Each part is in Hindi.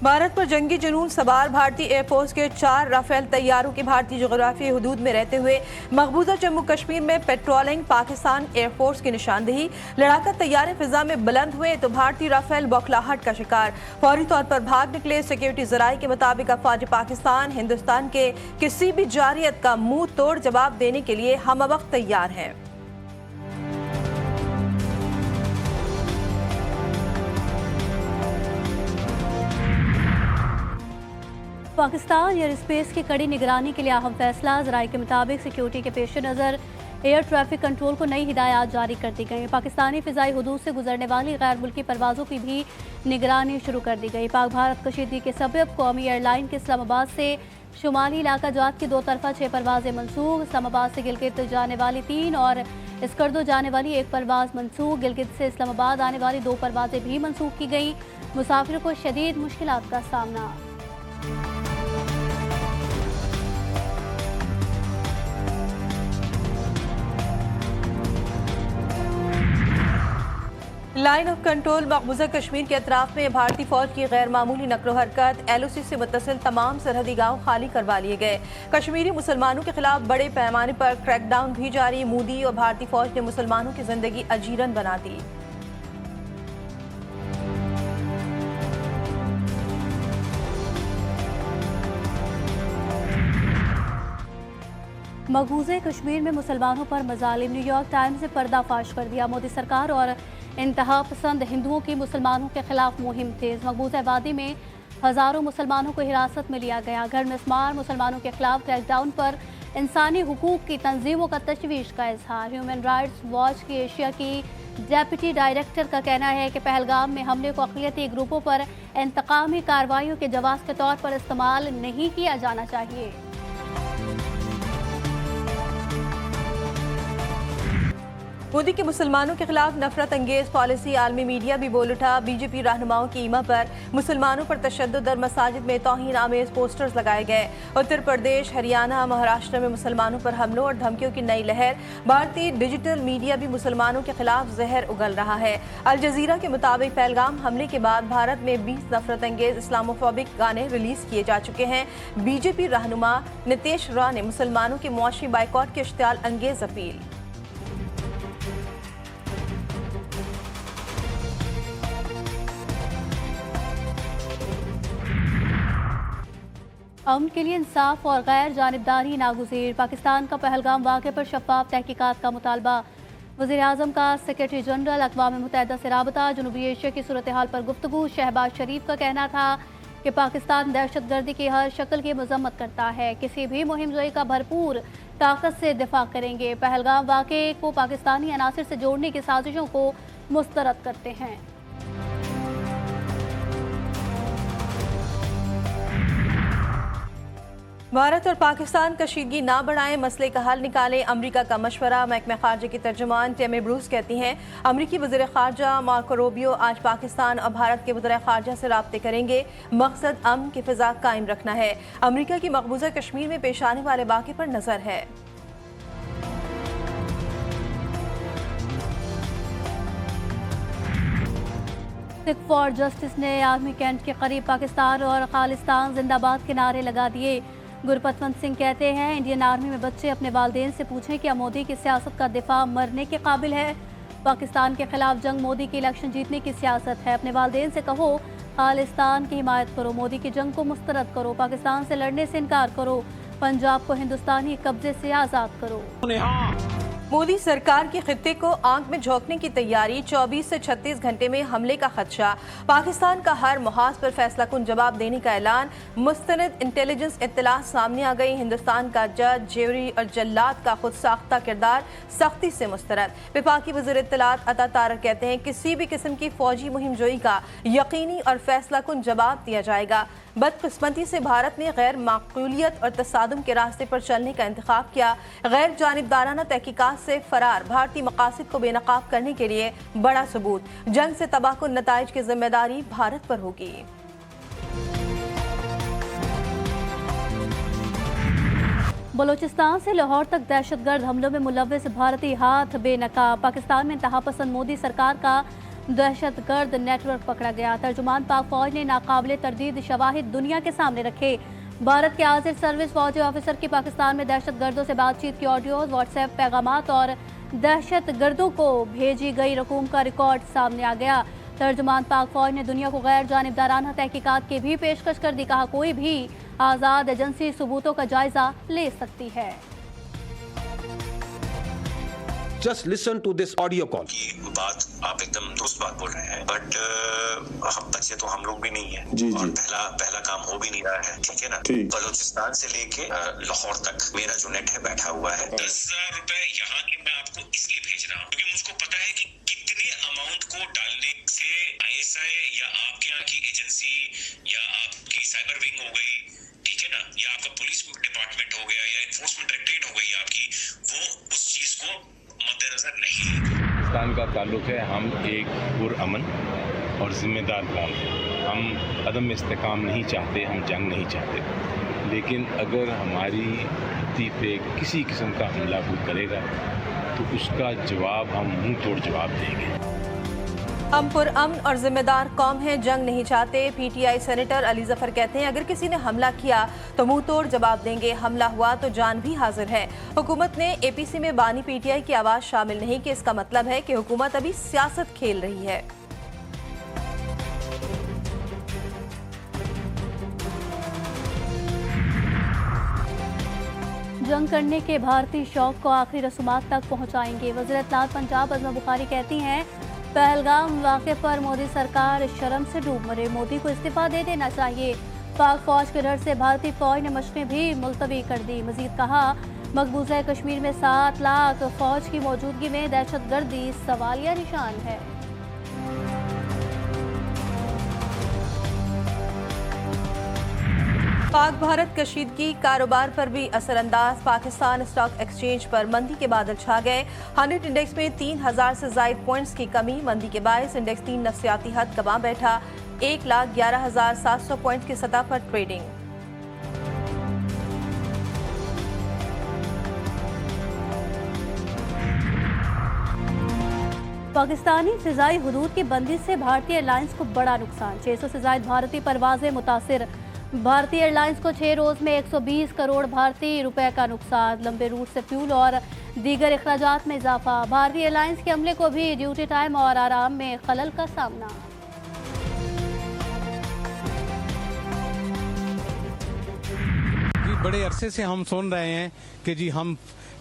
भारत पर जंगी जुनून सवार भारतीय एयरफोर्स के 4 राफेल तैयारों की भारतीय जोग्राफियाई हदूद में रहते हुए मकबूजा जम्मू कश्मीर में पेट्रोलिंग। पाकिस्तान एयरफोर्स की निशानदेही। लड़ाका तैयारे फिजा में बुलंद हुए तो भारतीय राफेल बौखलाहट का शिकार, फौरी तौर पर भाग निकले। सिक्योरिटी जराये के मुताबिक अफवाज पाकिस्तान हिंदुस्तान के किसी भी जारियत का मुंह तोड़ जवाब देने के लिए हमवक्त तैयार है। पाकिस्तान एयर स्पेस की कड़ी निगरानी के लिए अहम फैसला। जराये के मुताबिक सिक्योरिटी के पेश नज़र एयर ट्रैफिक कंट्रोल को नई हिदायत जारी कर दी गई। पाकिस्तानी फ़िज़ाई हुदूद से गुजरने वाली गैर मुल्की परवाज़ों की भी निगरानी शुरू कर दी गई। पाक भारत कशीदगी के सबब कौमी एयरलाइन के इस्लामाबाद से शुमाली इलाका जात की 2 तरफा 6 परवाज़ें मनसूख। इस्लामाबाद से गिलगित जाने वाली 3 और स्कर्दो जाने वाली 1 परवाज़ मनसूख। गिलगित से इस्लामाबाद आने वाली 2 परवाज़ें भी मनसूख की गई। मुसाफिरों को शदीद मुश्किलात का सामना। लाइन ऑफ कंट्रोल मकबूजा कश्मीर के अतराफ में भारतीय फौज की गैर मामूली नकलो हरकत। LOC से मुत्तसिल तमाम सरहदी गांव खाली करवा लिए गए। कश्मीरी मुसलमानों के खिलाफ बड़े पैमाने पर क्रैकडाउन भी जारी। मोदी और भारतीय फौज ने मुसलमानों की जिंदगी अजीरन बना दी। मकबूज़े कश्मीर में मुसलमानों पर मजालिम। न्यूयॉर्क टाइम्स ने पर्दाफाश कर दिया। मोदी सरकार और इंतहा पसंद हिंदुओं की मुसलमानों के खिलाफ मुहिम तेज। मकबूजा वादी में हज़ारों मुसलमानों को हिरासत में लिया गया। घर में स्मार मुसलमानों के खिलाफ क्रैकडाउन पर इंसानी हुकूक की तंजीमों का तशवीश का इजहार। ह्यूमन राइट्स वॉच की एशिया की डेप्यूटी डायरेक्टर का कहना है कि पहलगाम में हमले को अक़लियती ग्रुपों पर इंतकामी कार्रवाइयों के जवाब के तौर पर इस्तेमाल नहीं किया जाना चाहिए। मोदी के मुसलमानों के खिलाफ नफरत अंगेज पॉलिसी। आलमी मीडिया भी बोल उठा। BJP रहनुमाओं की ईमा पर मुसलमानों पर तशद्दुद और मसाजिद में तौहीन आमेज पोस्टर्स लगाए गए। उत्तर प्रदेश, हरियाणा, महाराष्ट्र में मुसलमानों पर हमलों और धमकियों की नई लहर। भारतीय डिजिटल मीडिया भी मुसलमानों के खिलाफ जहर उगल रहा है। अल जजीरा के मुताबिक पहलगाम हमले के बाद भारत में 20 नफरत अंगेज इस्लामोफोबिक गाने रिलीज किए जा चुके हैं। BJP रहनुमा नितेश रा ने मुसलमानों के मुआशी बाइकॉट की इश्तियाल अंगेज अपील। अमन के लिए इंसाफ और गैर जानिबदारी नागुज़ीर। पाकिस्तान का पहलगाम वाक़े पर शफाफ तहकीकात का मुतालबा। वज़ीर आज़म का सेक्रेटरी जनरल अक़वाम मुत्तहिदा से राबता। जनूबी एशिया की सूरत हाल पर गुफ्तगू। शहबाज शरीफ का कहना था कि पाकिस्तान दहशत गर्दी की हर शक्ल की मजम्मत करता है। किसी भी मुहिम जोई का भरपूर ताकत से दिफा करेंगे। पहलगाम वाक़े को पाकिस्तानी अनासिर से जोड़ने की साजिशों को मुस्तरद करते हैं। भारत और पाकिस्तान कशीदगी ना बढ़ाएं, मसले का हल निकालें। अमरीका का मशवरा। महकमा खारजा की तर्जुमान टेमी ब्रूस कहती हैं अमरीकी वज़ीर खारजा मार्को रूबियो आज पाकिस्तान और भारत के वज़ीर खारजा से राब्ते करेंगे। मकसद अमन की फ़िज़ा कायम रखना है। अमरीका की मकबूजा कश्मीर में पेश आने वाले वाक़े पर नज़र है। सिख फॉर जस्टिस ने आर्मी कैंट के करीब पाकिस्तान और खालिस्तान जिंदाबाद के नारे लगा दिए। गुरपतवंत सिंह कहते हैं इंडियन आर्मी में बच्चे अपने वालिदैन से पूछें क्या मोदी की सियासत का दिफा मरने के काबिल है। पाकिस्तान के खिलाफ जंग मोदी की इलेक्शन जीतने की सियासत है। अपने वालिदैन से कहो खालिस्तान की हिमायत करो, मोदी की जंग को मुस्तरद करो, पाकिस्तान से लड़ने से इनकार करो, पंजाब को हिंदुस्तानी कब्जे से आज़ाद करो। मोदी सरकार के खित्ते को आंख में झोंकने की तैयारी। 24 से 36 घंटे में हमले का खदशा। पाकिस्तान का हर मुहाज पर फैसला कुन जवाब देने का ऐलान। मुस्तनद इंटेलिजेंस इत्तला सामने आ गई। हिंदुस्तान का जज, जेवरी और जल्लाद का खुद साख्ता किरदार सख्ती से मुस्तरद। विफाकी वज़ीर इत्तलात अता तारक कहते हैं किसी भी किस्म की फौजी मुहिम जोई का यकीनी और फैसला कुन जवाब दिया जाएगा। बदकिस्मती से भारत ने गैर माकूलियत और तसादुम के रास्ते पर चलने का इंतखाब किया। गैर जानिबदाराना तहकीकात से फरार भारतीय मकासद को बेनकाब करने के लिए बड़ा सबूत। जंग से तबाहकुन नताइज की जिम्मेदारी भारत पर होगी। बलोचिस्तान से लाहौर तक दहशतगर्द हमलों में मुलव्वस भारतीय हाथ बेनकाब। पाकिस्तान में इंतहा पसंद मोदी सरकार का दहशतगर्द नेटवर्क पकड़ा गया। तर्जुमान पाक फौज ने नाकाबिले तरदीद शवाहिद दुनिया के सामने रखे। भारत के हाजिर सर्विस फौजी ऑफिसर की पाकिस्तान में दहशतगर्दों से बातचीत की ऑडियोज, व्हाट्सएप पैगामात और दहशतगर्दों को भेजी गई रकूम का रिकॉर्ड सामने आ गया। तर्जुमान पाक फौज ने दुनिया को गैर जानिबदाराना तहकीकात की भी पेशकश कर दी। कहा, कोई भी आज़ाद एजेंसी सबूतों का जायजा ले सकती है। Just listen to this audio call. की बात आप एकदम दुरुस्त बात बोल रहे हैं, बट हम बच्चे तो हम लोग भी नहीं है जी, और जी। पहला काम हो भी नहीं रहा है, ठीक है ना। ठीक। बलूचिस्तान से लेके लाहौर तक मेरा जो नेट है बैठा हुआ है। 10,000 रुपए यहाँ के मैं आपको इसलिए भेज रहा हूँ क्योंकि मुझको पता है कि कितने अमाउंट को डालने से ISI या आपके यहाँ की एजेंसी या आपकी साइबर विंग हो गई, ठीक है ना, या आपका पुलिस डिपार्टमेंट हो गया या एनफोर्समेंट डायरेक्टरेट हो गई आपकी, वो उस चीज को मद्देनजर नहीं लेते। पाकिस्तान का ताल्लुक है हम एक पुरअमन और ज़िम्मेदार कौम हैं। हम अदम इस्तेकाम नहीं चाहते, हम जंग नहीं चाहते, लेकिन अगर हमारी धरती पे किसी किस्म का हमला कोई करेगा तो उसका जवाब हम मुंह तोड़ जवाब देंगे। हम पुरअमन और जिम्मेदार कौम हैं, जंग नहीं चाहते। PTI सेनेटर अली जफर कहते हैं, अगर किसी ने हमला किया तो मुंह तोड़ जवाब देंगे। हमला हुआ तो जान भी हाजिर है। हुकूमत ने APC में बानी PTI की आवाज शामिल नहीं की। इसका मतलब है कि हुकूमत अभी सियासत खेल रही है। जंग करने के भारतीय शौक को आखिरी रसूमात तक पहुंचाएंगे। वज़ीर इत्तलात पंजाब अज़मा बुखारी कहती हैं, पहलगाम वाक़े पर मोदी सरकार शर्म से डूब मरे। मोदी को इस्तीफा दे देना चाहिए। पाक फौज के डर से भारतीय फौज ने मशक़ें भी मुलतवी कर दी। मज़ीद कहा, मकबूजा कश्मीर में 7 लाख फौज की मौजूदगी में दहशतगर्दी सवालिया निशान है। पाक भारत कशीदगी कारोबार पर भी असरअंदाज। पाकिस्तान स्टॉक एक्सचेंज पर मंदी के बादल छा गए। 100 इंडेक्स में 3000 से ज़ायद पॉइंट्स की कमी। मंदी के बायस इंडेक्स 3 नफ्सियाती हद कमा बैठा। 1,11,700 पॉइंट की सतह पर ट्रेडिंग। पाकिस्तानी फिजाई हुदूद की बंदी से भारतीय एयरलाइंस को बड़ा नुकसान। 600 से ज़ायद भारतीय परवाजें मुतासिर। भारतीय एयरलाइंस को 6 रोज में 120 करोड़ भारतीय रुपए का नुकसान। लंबे रूट से फ्यूल और दीगर अखराजात में इजाफा। भारतीय एयरलाइंस के अमले को भी ड्यूटी टाइम और आराम में खलल का सामना। बड़े अरसे से हम सुन रहे हैं कि जी हम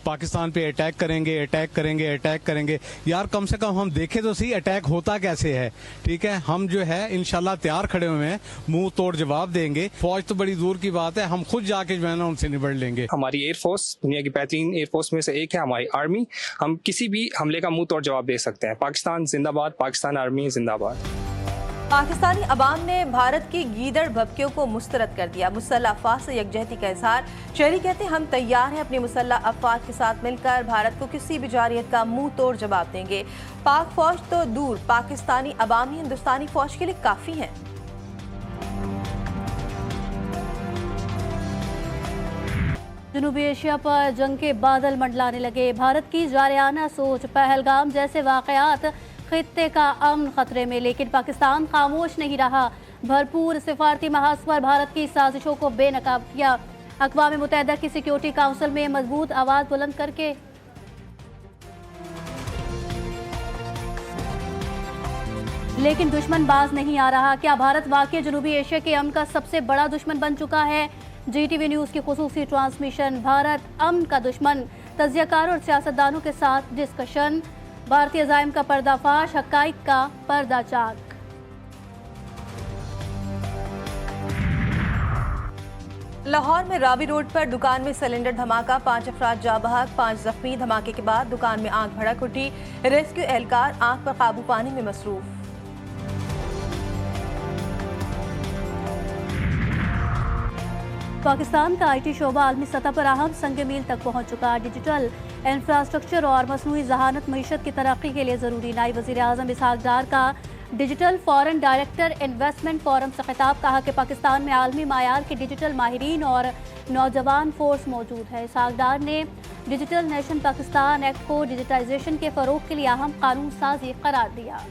पाकिस्तान पे अटैक करेंगे। यार कम से कम हम देखें तो सही अटैक होता कैसे है। ठीक है, हम जो है इंशाल्लाह तैयार खड़े हुए हैं, मुंह तोड़ जवाब देंगे। फौज तो बड़ी दूर की बात है, हम खुद जाके जो है ना उनसे निबड़ लेंगे। हमारी एयरफोर्स दुनिया की बेहतरीन एयरफोर्स में से एक है, हमारी आर्मी। हम किसी भी हमले का मुंह तोड़ जवाब दे सकते हैं। पाकिस्तान जिंदाबाद, पाकिस्तान आर्मी जिंदाबाद। पाकिस्तानी अवाम ने भारत की गीदड़ भभकियों को मुस्तरद कर दिया। मुसल्लह अफवाह से यकजहती का इजहार। शहरी कहते हैं, हम तैयार हैं अपनी मुसल्लह अफवाह के साथ मिलकर भारत को किसी भी जारियत का मुंह तोड़ जवाब देंगे। पाक फौज तो दूर, पाकिस्तानी अवाम ही हिंदुस्तानी फौज के लिए काफी हैं। जनूबी एशिया पर जंग के बादल मंडलाने लगे। भारत की जारियाना सोच, पहलगाम जैसे वाकयात खित्ते का अमन खतरे में, लेकिन पाकिस्तान खामोश नहीं रहा। भरपूर सिफारती महाज पर भारत की साजिशों को बेनकाब किया। अक़वाम मुत्तहिदा की सिक्योरिटी काउंसिल में मजबूत आवाज बुलंद करके लेकिन दुश्मन बाज नहीं आ रहा। क्या भारत वाकई जनूबी एशिया के अमन का सबसे बड़ा दुश्मन बन चुका है? GTV न्यूज़ की खुसूसी ट्रांसमिशन, भारत अमन का दुश्मन, तज्जियाकार और सियासतदानों के साथ डिस्कशन। भारतीय अज़ाइम का पर्दाफाश, हक़ाइक़ का पर्दा चाक। लाहौर में रावी रोड पर दुकान में सिलेंडर धमाका, 5 अफराद जाँ बहक, 5 जख्मी। धमाके के बाद दुकान में आग भड़क उठी। रेस्क्यू एहलकार आग पर काबू पाने में मसरूफ। पाकिस्तान का IT शोबा आलमी सतह पर अहम संग मील तक पहुँच चुका। डिजिटल इंफ्रास्ट्रक्चर और मसनूई जहानत मईशत की तरक्की के लिए ज़रूरी। नायब वज़ीर आज़म इसहाक डार का digital foreign director investment forum से खिताब। कहा कि पाकिस्तान में आलमी मायार के डिजिटल माहिरीन और नौजवान फोर्स मौजूद है। इसहाक डार ने डिजिटल नेशन पाकिस्तान एक्ट को डिजिटाइजेशन के फ़रोग के लिए अहम कानून साजी करार दिया।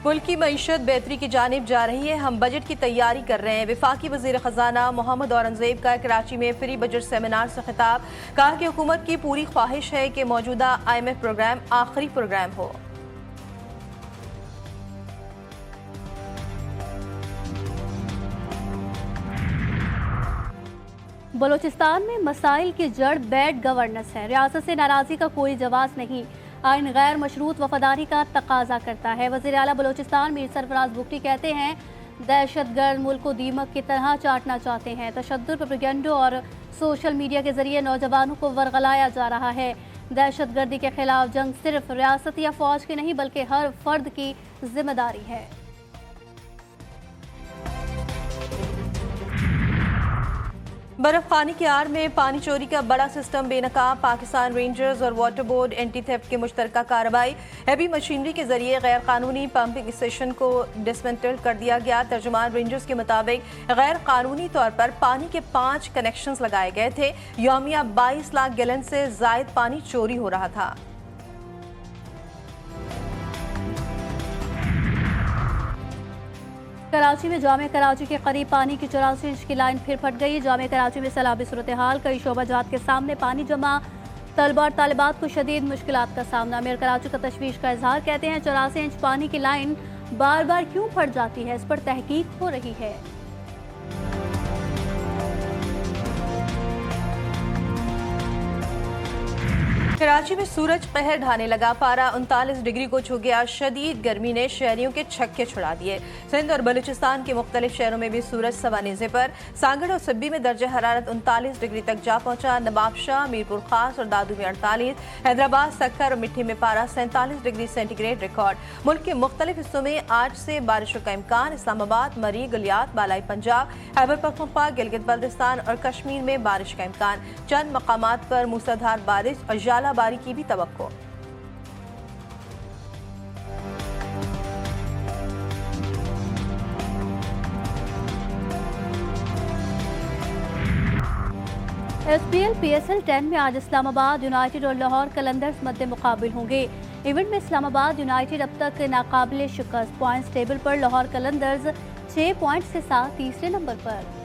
मुल्क की मईशत बेहतरी की जानिब जा रही है, हम बजट की तैयारी कर रहे हैं। वफाकी वज़ीर ख़जाना मोहम्मद औरंगज़ेब का कराची में फ्री बजट सेमिनार से खिताब, कहा कि हुकूमत की पूरी ख्वाहिश है कि मौजूदा IMF प्रोग्राम आखिरी प्रोग्राम हो। बलूचिस्तान में मसाइल की जड़ बैड गवर्नेंस है। रियासत से नाराज़गी का कोई जवाब नहीं। आइन गैर मशरूत वफादारी का तकाजा करता है। वज़ीर आला बलूचिस्तान मीर सरफराज बुगटी कहते हैं, दहशतगर्द मुल्क को दीमक की तरह चाटना चाहते हैं। तशद्दुद, प्रोपेगेंडा और सोशल मीडिया के जरिए नौजवानों को वर्गलाया जा रहा है। दहशतगर्दी के खिलाफ जंग सिर्फ रियासत या फौज की नहीं बल्कि हर फर्द की जिम्मेदारी है। बर्फखानी की आड़ में पानी चोरी का बड़ा सिस्टम बेनकाब, पाकिस्तान रेंजर्स और वाटर बोर्ड एंटी थेफ्ट की मुश्तरका कार्रवाई। हैवी मशीनरी के जरिए गैर कानूनी पंपिंग स्टेशन को डिसमेंटल कर दिया गया। तर्जुमान रेंजर्स के मुताबिक गैर कानूनी तौर पर पानी के 5 कनेक्शंस लगाए गए थे। यौमिया 22 लाख गैलन से जायद पानी चोरी हो रहा था। कराची में जामे कराची के करीब पानी की 84 इंच की लाइन फिर फट गई। जामे कराची में सैलाबी सूरत हाल, कई शोबाजात के सामने पानी जमा, तलबा और तालिबात को शदीद मुश्किलात का सामना। मेयर कराची का तशवीश का इजहार, कहते हैं 84 इंच पानी की लाइन बार बार क्यों फट जाती है, इस पर तहकीक हो रही है। कराची में सूरज कहर ढाने लगा, पारा 39 डिग्री को छू गया। शदीद गर्मी ने शहरियों के छक्के छुड़ा दिए। सिंध और बलूचिस्तान के मुख्तलिफ शहरों में भी सूरज सवानेज़े पर। सांगड़ और सिब्बी में दर्जा हरारत 39 डिग्री तक जा पहुंचा। नवाबशाह, मीरपुर खास और दादू में 48, हैदराबाद, सक्कर और मिट्टी में पारा 47 डिग्री सेंटीग्रेड रिकॉर्ड। मुल्क के मुख्तलिफ हिस्सों में आज से बारिशों का इम्कान। इस्लामाबाद, मरी, गलियात, बालाई पंजाब, खैबर पख्तूनख्वा, गिलगित बल्तिस्तान और कश्मीर में बारिश का इम्कान। चंद मकामात पर मूसलाधार बारिश और जाला बारी की भी तवक्को। SPL PSL 10 में आज इस्लामाबाद यूनाइटेड और लाहौर कलंदर्स मध्य मुकाबिल होंगे। इवेंट में इस्लामाबाद यूनाइटेड अब तक नाकाबिले शिकस्त, पॉइंट्स टेबल पर लाहौर कलंदर्स 6 पॉइंट के साथ तीसरे नंबर पर।